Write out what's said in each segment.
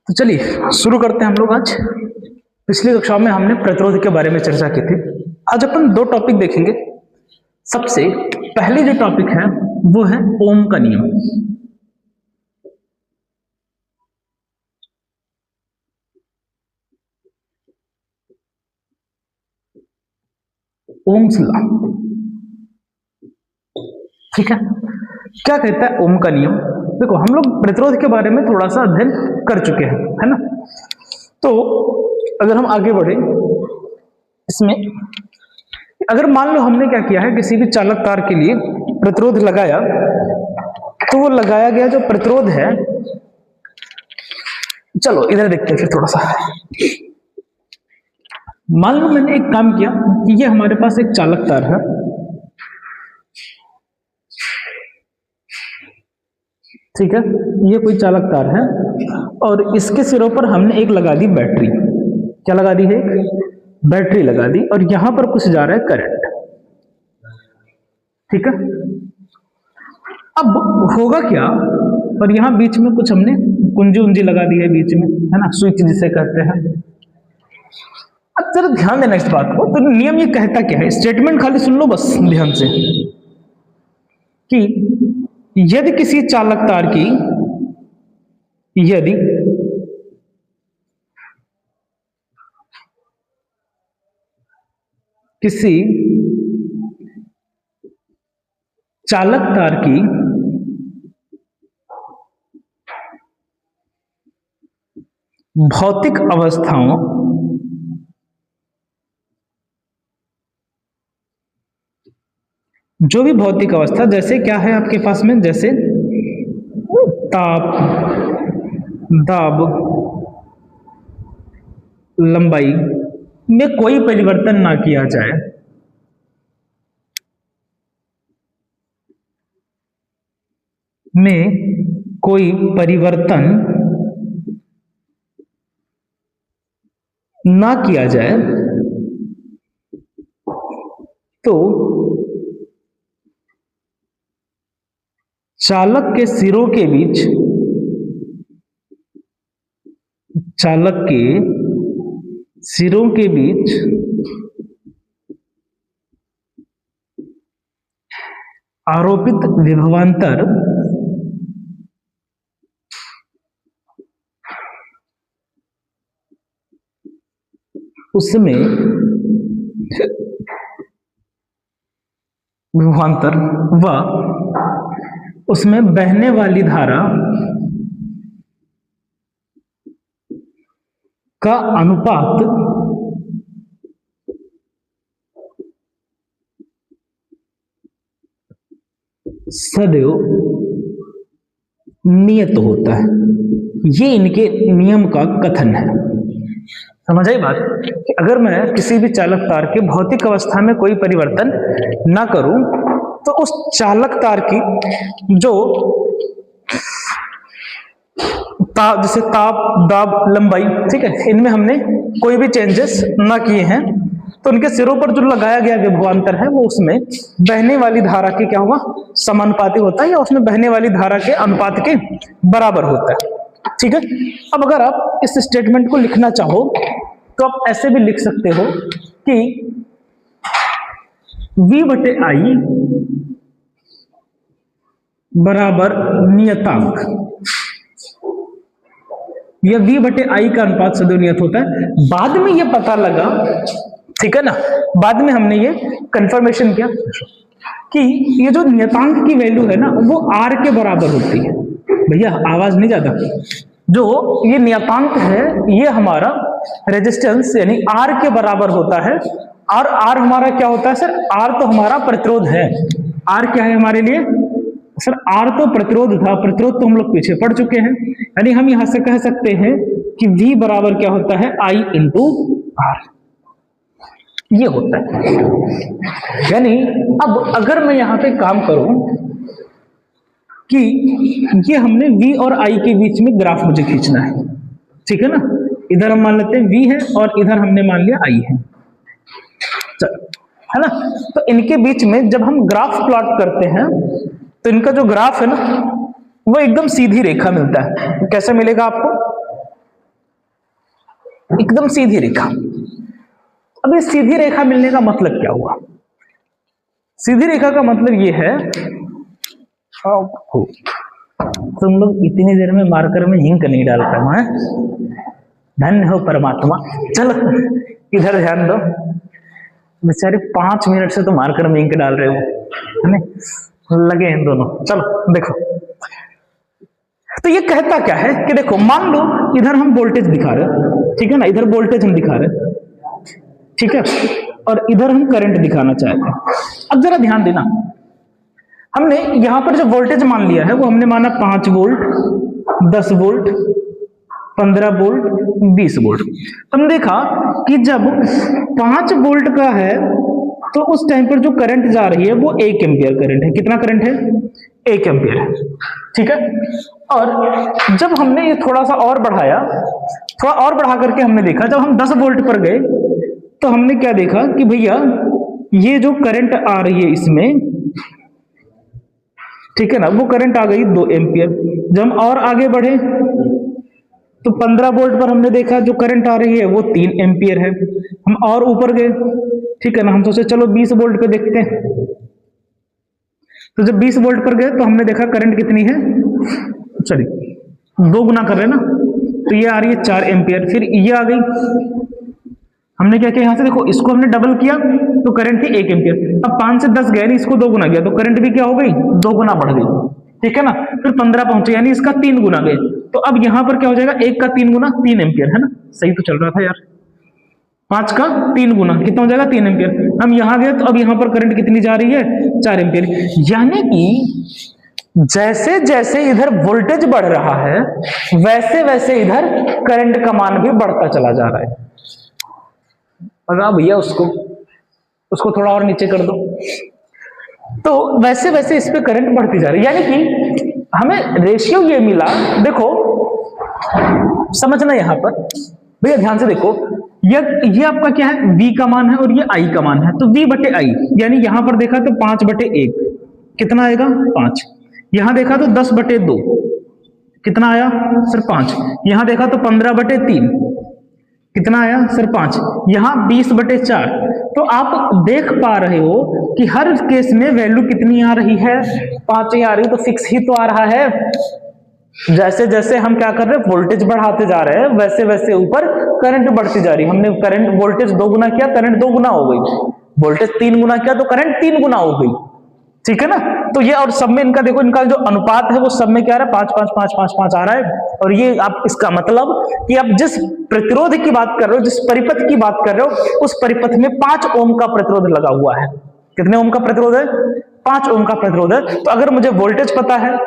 तो चलिए शुरू करते हैं हम लोग। आज पिछली कक्षा में हमने प्रतिरोध के बारे में चर्चा की थी। आज अपन दो टॉपिक देखेंगे। सबसे पहले जो टॉपिक है वो है ओम का नियम। ओम्स लॉ, ठीक है। क्या कहता है ओम का नियम? देखो, हम लोग प्रतिरोध के बारे में थोड़ा सा अध्ययन कर चुके हैं, है ना। तो अगर हम आगे बढ़े इसमें, अगर मान लो हमने क्या किया है, किसी भी चालक तार के लिए प्रतिरोध लगाया, तो वो लगाया गया जो प्रतिरोध है, चलो इधर देखते हैं फिर थोड़ा सा। मान लो मैंने एक काम किया कि ये हमारे पास एक चालक तार है, ठीक है। ये कोई चालक तार है और इसके सिरों पर हमने एक लगा दी बैटरी। क्या लगा दी है? एक बैटरी लगा दी और यहां पर कुछ जा रहा है करंट, ठीक है। अब होगा क्या, और यहां बीच में कुछ हमने कुंजी उंजी लगा दी है बीच में, है ना, स्विच जिसे कहते हैं। अब जरा ध्यान देना इस बात को। तो नियम ये कहता क्या है, स्टेटमेंट खाली सुन लो बस ध्यान से, कि यदि किसी चालक तार की, यदि किसी चालक तार की भौतिक अवस्थाओं जो भी भौतिक अवस्था, जैसे क्या है आपके पास में, जैसे ताप, दाब, लंबाई में कोई परिवर्तन ना किया जाए, में कोई परिवर्तन ना किया जाए, तो चालक के सिरों के बीच, चालक के सिरों के बीच आरोपित विभवांतर उसमें विभवांतर व उसमें बहने वाली धारा का अनुपात सदैव नियत होता है। ये इनके नियम का कथन है। समझ आई बात? कि अगर मैं किसी भी चालक तार के भौतिक अवस्था में कोई परिवर्तन ना करूं, तो उस चालक तार की जो जैसे ताप, दाब, लंबाई, ठीक है, इनमें हमने कोई भी चेंजेस ना किए हैं, तो उनके सिरों पर जो लगाया गया विभवांतर है वो उसमें बहने वाली धारा के क्या होगा, समानुपाती होता है, या उसमें बहने वाली धारा के अनुपात के बराबर होता है, ठीक है। अब अगर आप इस स्टेटमेंट को लिखना चाहो तो आप ऐसे भी लिख सकते हो कि V/I बराबर नियतांक, यह V/I का अनुपात सदैव नियत होता है। बाद में यह पता लगा, ठीक है ना, बाद में हमने ये कंफर्मेशन किया कि ये जो नियतांक की वैल्यू है ना, वो R के बराबर होती है। भैया आवाज नहीं ज्यादा। जो ये नियतांक है ये हमारा रेजिस्टेंस यानी R के बराबर होता है। और R हमारा क्या होता है सर? R तो हमारा प्रतिरोध है। R क्या है हमारे लिए सर? R तो प्रतिरोध था। प्रतिरोध तो हम लोग पीछे पढ़ चुके हैं, यानी हम यहां से कह सकते हैं कि V बराबर क्या होता है? I इंटू R, ये होता है। यानी अब अगर मैं यहां पे काम करूं कि ये हमने V और I के बीच में ग्राफ मुझे खींचना है, ठीक है ना। इधर हम मान लेते हैं V है और इधर हमने मान लिया I है, चलो, है ना। तो इनके बीच में जब हम ग्राफ प्लॉट करते हैं तो इनका जो ग्राफ है ना, वो एकदम सीधी रेखा मिलता है। कैसे मिलेगा आपको? एकदम सीधी रेखा। अब ये सीधी रेखा मिलने का मतलब क्या हुआ? सीधी रेखा का मतलब ये है, तुम लोग इतनी देर में मार्कर में इंक नहीं डाल पाए हैं, धन्य हो परमात्मा। चलो इधर ध्यान दो, बेचारे 5 मिनट से तो मार्कर में इंक डाल रहे हो, है ना? लगे हैं दोनों। चलो देखो, तो ये कहता क्या है कि देखो, मान लो इधर हम वोल्टेज दिखा रहे, ठीक है ना, इधर वोल्टेज हम दिखा रहे, ठीक है, और इधर हम करंट दिखाना चाहते हैं। अब जरा ध्यान देना, हमने यहां पर जो वोल्टेज मान लिया है वो हमने माना 5 वोल्ट, 10 वोल्ट, 15 वोल्ट, 20 वोल्ट। हमने देखा कि जब 5 वोल्ट का है तो उस टाइम पर जो करंट जा रही है वो 1 एम्पियर करंट है। कितना करंट है? 1 एम्पियर है, ठीक है। और जब हमने ये थोड़ा सा और बढ़ाया, थोड़ा और बढ़ा करके हमने देखा, जब हम 10 वोल्ट पर गए तो हमने क्या देखा कि भैया ये जो करंट आ रही है इसमें, ठीक है ना, वो करंट आ गई 2 एम्पियर। जब हम और आगे बढ़े तो 15 वोल्ट पर हमने देखा जो करंट आ रही है वो 3 एम्पियर है। हम और ऊपर गए, ठीक है ना, हम सोचे चलो 20 वोल्ट पे देखते हैं। तो जब 20 वोल्ट पर गए तो हमने देखा करंट कितनी है, चलिए 2 गुना कर रहे हैं ना, तो ये आ रही है 4 एम्पियर। फिर ये आ गई, हमने क्या किया, यहां से देखो इसको हमने डबल किया तो करंट थी 1 एम्पियर। अब 5 से 10 गया, इसको 2 गुना किया तो करंट भी क्या हो गई, 2 गुना बढ़ गई, ठीक है ना। फिर 15 पहुंचे, यानी इसका 3 गुना गए। तो अब यहां पर क्या हो जाएगा, 1 का 3 गुना 3 एम्पियर, है ना, सही तो चल रहा था यार। 5 का 3 गुना कितना हो जाएगा, 3 एम्पियर। हम यहां गए तो अब यहां पर करंट कितनी जा रही है, 4 एम्पियर। यानी कि जैसे जैसे इधर वोल्टेज बढ़ रहा है वैसे वैसे इधर करंट का मान भी बढ़ता चला जा रहा है। अगर भैया उसको उसको थोड़ा और नीचे कर दो, तो वैसे वैसे इस पे करंट बढ़ती जा रही है। यानी कि हमें रेशियो ये मिला, देखो समझना यहां पर भैया, ध्यान से देखो, ये आपका क्या है, v का मान है और ये i का मान है। तो v बटे i, यानी यहां पर देखा तो 5 बटे 1 कितना आएगा, 5। यहां देखा तो 10 बटे 2 कितना आया सर, 5। यहां देखा तो 15 बटे 3 कितना आया सर, 5। यहां 20 बटे 4। तो आप देख पा रहे हो कि हर केस में वैल्यू कितनी आ रही है, 5 ही आ रही है। तो फिक्स ही तो आ रहा है। जैसे जैसे हम क्या कर रहे हैं, वोल्टेज बढ़ाते जा रहे हैं वैसे वैसे ऊपर करंट बढ़ती जा रही है। हमने करंट वोल्टेज 2 गुना किया, करंट 2 गुना हो गई। वोल्टेज 3 गुना किया तो करंट 3 गुना हो गई, ठीक है ना। तो ये, और सब में इनका देखो, इनका जो अनुपात है वो सब में क्या आ रहा है, 5 5 5 5 5 आ रहा है। और ये आप, इसका मतलब कि आप जिस प्रतिरोध की बात कर रहे हो, जिस परिपथ की बात कर रहे हो, उस परिपथ में 5 ओम का प्रतिरोध लगा हुआ है। कितने ओम का प्रतिरोध है, 5 ओम का प्रतिरोध है। तो अगर मुझे वोल्टेज पता है,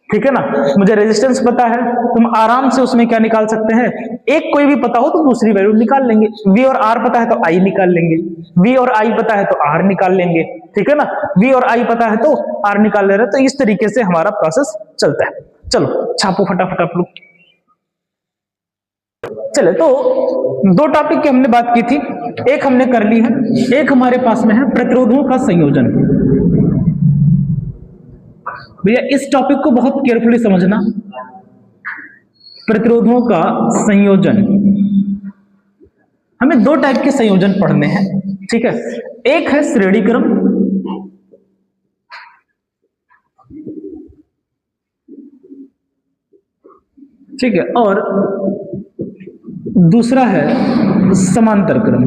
ठीक है ना, मुझे रेजिस्टेंस पता है, तो हम आराम से उसमें क्या निकाल सकते हैं, एक कोई भी पता हो तो दूसरी वैल्यू निकाल लेंगे। V और R पता है तो I निकाल लेंगे, V और I पता है तो R निकाल लेंगे, ठीक है ना। V और I पता है तो R निकाल ले रहे हैं। तो इस तरीके से हमारा प्रोसेस चलता है। चलो छापो फटाफट आप लोग। चले, तो 2 टॉपिक की हमने बात की थी, एक हमने कर ली है, एक हमारे पास में है प्रतिरोधों का संयोजन। भैया इस टॉपिक को बहुत केयरफुली समझना, प्रतिरोधों का संयोजन। हमें 2 टाइप के संयोजन पढ़ने हैं, ठीक है। एक है श्रेणी क्रम, ठीक है, और दूसरा है समांतर क्रम।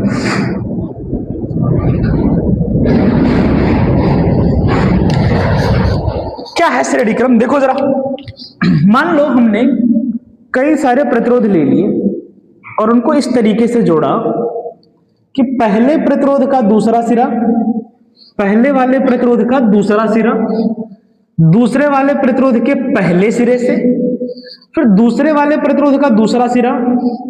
क्या है श्रेणी क्रम, देखो जरा। मान लो हमने कई सारे प्रतिरोध ले लिए और उनको इस तरीके से जोड़ा कि पहले प्रतिरोध का दूसरा सिरा, पहले वाले प्रतिरोध का दूसरा सिरा, दूसरे वाले प्रतिरोध के पहले सिरे से, फिर दूसरे वाले प्रतिरोध का दूसरा सिरा,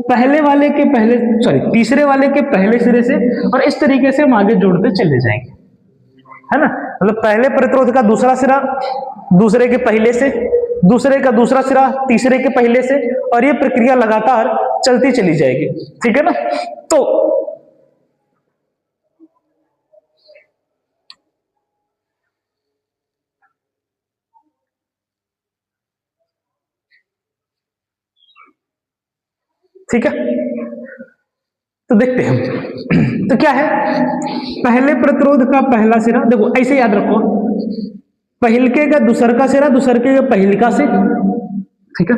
पहले वाले के पहले, सॉरी, तीसरे वाले के पहले सिरे से, और इस तरीके से हम आगे जोड़ते चले जाएंगे, है ना। मतलब पहले प्रतिरोध का दूसरा सिरा दूसरे के पहले से, दूसरे का दूसरा सिरा तीसरे के पहले से, और ये प्रक्रिया लगातार चलती चली जाएगी, ठीक है ना। तो ठीक है, तो देखते हैं तो क्या है, पहले प्रतिरोध का पहला सिरा, देखो ऐसे याद रखो, पहिलके का दूसर का सिरा, दूसरके का पहिलका से, ठीक है,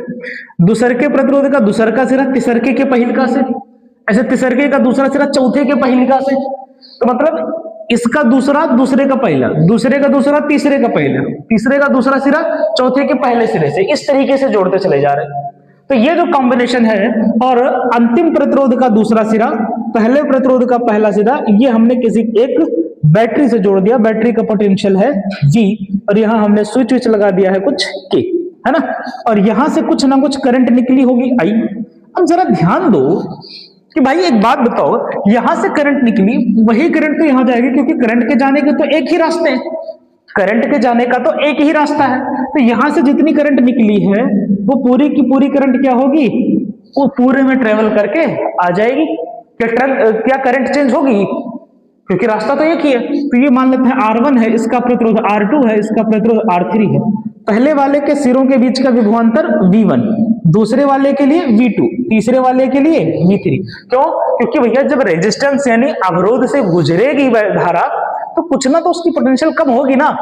दूसरके प्रतिरोध का दूसर का सिरा तीसरके के पहिलका से, ऐसे तीसरके का दूसरा सिरा चौथे के पहिलका से, तो मतलब इसका दूसरा दूसरे का पहला, दूसरे का दूसरा तीसरे का पहला, तीसरे का दूसरा सिरा चौथे के पहले सिरे से, इस तरीके से जोड़ते चले जा रहे हैं। तो ये जो कॉम्बिनेशन है, और अंतिम प्रतिरोध का दूसरा सिरा पहले प्रतिरोध का पहला सिरा, ये हमने किसी एक बैटरी से जोड़ दिया, बैटरी का पोटेंशियल है V, और यहां हमने स्विच लगा दिया है कुछ K, है ना, और यहां से कुछ ना कुछ करंट निकली होगी I। अब जरा ध्यान दो कि भाई एक बात बताओ, यहां से करंट निकली, वही करंट तो यहां जाएगी, क्योंकि करंट के जाने के तो एक ही रास्ते हैं, करंट के जाने का तो एक ही रास्ता है। तो यहां से जितनी करंट निकली है वो पूरी की पूरी करंट क्या होगी, वो पूरे में ट्रेवल करके आ जाएगी। क्या करंट चेंज होगी, क्योंकि रास्ता तो एक ही है। तो ये मान लेते हैं R1 है, इसका प्रतिरोध R2 है, इसका प्रतिरोध R3 है। पहले वाले के सिरों के बीच का विभवांतर V1, दूसरे वाले के लिए V2, तीसरे वाले के लिए V3। क्यों? क्योंकि भैया जब रेजिस्टेंस यानी अवरोध से गुजरेगी धारा, तो कुछ ना तो उसकी पोटेंशियल कम होगी ना।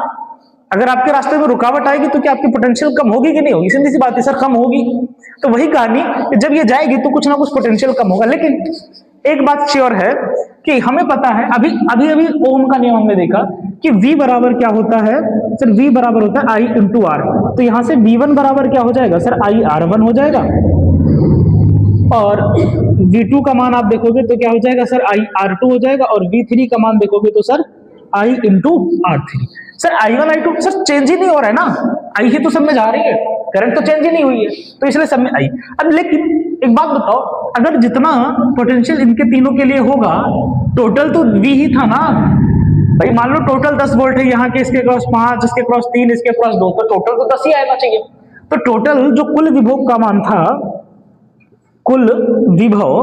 अगर आपके रास्ते में रुकावट आएगी तो क्या आपकी पोटेंशियल कम होगी कि नहीं होगी? सीधी सी बात है सर, कम होगी। तो वही कहानी कि जब ये जाएगी तो कुछ ना कुछ पोटेंशियल कम होगा। लेकिन एक बात श्योर है कि हमें पता है, अभी ओम का नियम हमने देखा कि V बराबर क्या होता है सर, V बराबर होता है I इंटू R। तो यहां से V1 बराबर क्या हो जाएगा सर, I R1 हो जाएगा, और V2 का मान आप देखोगे तो क्या हो जाएगा सर, I R2 हो जाएगा, और V3 का मान देखोगे तो sir I into R3। Sir I1 I2 sir change ही नहीं हो रहा है ना, I ही तो सब में जा रही है, करंट तो चेंज ही नहीं हुई है, तो इसलिए सब में I। अब लेकिन एक बात बताओ, अगर जितना पोटेंशियल इनके तीनों के लिए होगा, टोटल तो V ही था ना भाई। मान लो टोटल 10 वोल्ट है, यहाँ के इसके क्रॉस 5, इसके क्रॉस 3, इसके क्रॉस 2, तो टोटल तो 10 ही आना चाहिए। तो टोटल जो कुल विभव का मान था, कुल विभव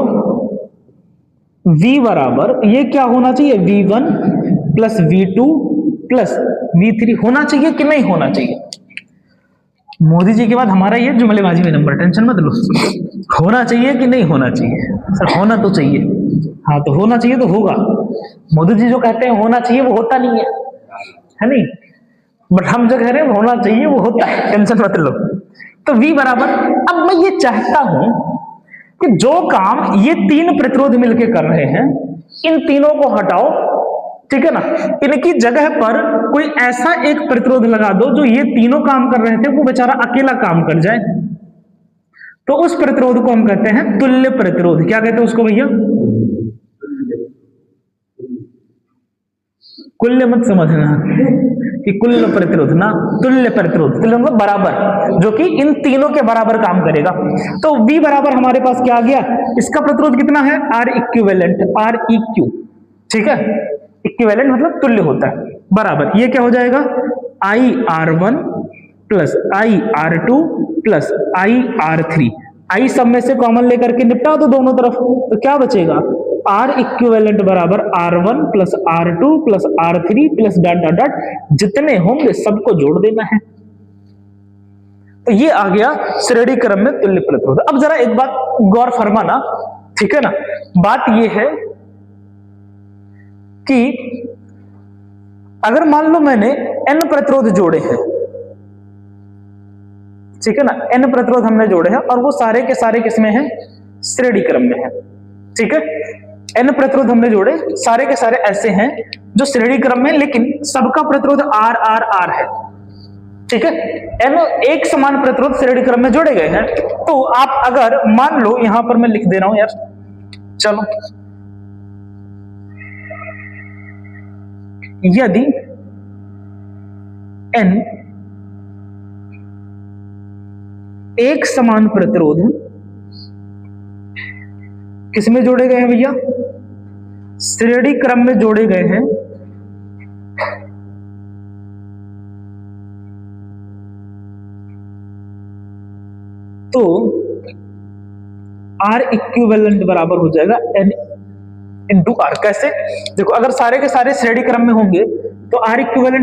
V बराबर ये क्या होना चाहिए, V1 plus V2 plus V3 होना चाहिए कि नहीं होना चाहिए? मोदी जी के बाद हमारा ये जुमलेबाजी में नंबर, टेंशन मत लो। होना चाहिए कि नहीं होना चाहिए? सर होना तो चाहिए। हाँ तो होना चाहिए तो होगा। मोदी जी जो कहते हैं होना चाहिए वो होता नहीं है नहीं, बट हम जो कह रहे हैं होना चाहिए वो होता है, टेंशन मत लो। तो V बराबर, अब मैं ये चाहता हूं कि जो काम ये तीन प्रतिरोध मिलके कर रहे हैं, इन तीनों को हटाओ, ठीक है ना, इनकी जगह पर कोई ऐसा एक प्रतिरोध लगा दो जो ये तीनों काम कर रहे थे वो बेचारा अकेला काम कर जाए। तो उस प्रतिरोध को हम कहते हैं तुल्य प्रतिरोध। क्या कहते हैं उसको भैया? कुल्य मत समझना कि कुल प्रतिरोध ना, तुल्य प्रतिरोध, तुल्य मतलब बराबर, जो कि इन तीनों के बराबर काम करेगा। तो V बराबर हमारे पास क्या आ गया, इसका प्रतिरोध कितना है, R इक्विवेलेंट, R EQ, ठीक है, इक्विवेलेंट मतलब तुल्य होता है, बराबर ये क्या हो जाएगा, I R1 plus I R2 plus I R3। I सब में से कॉमन लेकर के निपटा दो दोनों तरफ, तो क्या बचेगा, R इक्विवेलेंट बराबर R1 plus R2 plus R3 plus dot dot dot, जितने होंगे सबको जोड़ देना है। तो ये आ गया श्रेणी क्रम में तुल्य प्रतिरोध। अब जरा एक बात गौर फरमाना, ठीक है ना, बात ये है कि अगर मान लो मैंने N प्रतिरोध जोड़े हैं, ठीक है ना, N प्रतिरोध हमने जोड़े हैं और वो सारे के सारे किसमें हैं, श्रेणी क्रम में है, ठीक है। N प्रतिरोध हमने जोड़े, सारे के सारे ऐसे हैं जो श्रेणी क्रम में, लेकिन सबका प्रतिरोध R R R है, ठीक है। N एक समान प्रतिरोध श्रेणी क्रम में जोड़े गए हैं। तो आप अगर मान लो, यहां पर मैं लिख दे रहा हूं यार, चलो, यदि N एक समान प्रतिरोध किसमें जोड़े गए हैं भैया, श्रेणी क्रम में जोड़े गए हैं, तो R इक्विवेलेंट बराबर हो जाएगा N इंटू R। कैसे? देखो, अगर सारे के सारे श्रेणी क्रम में होंगे तो R इक्विवेलेंट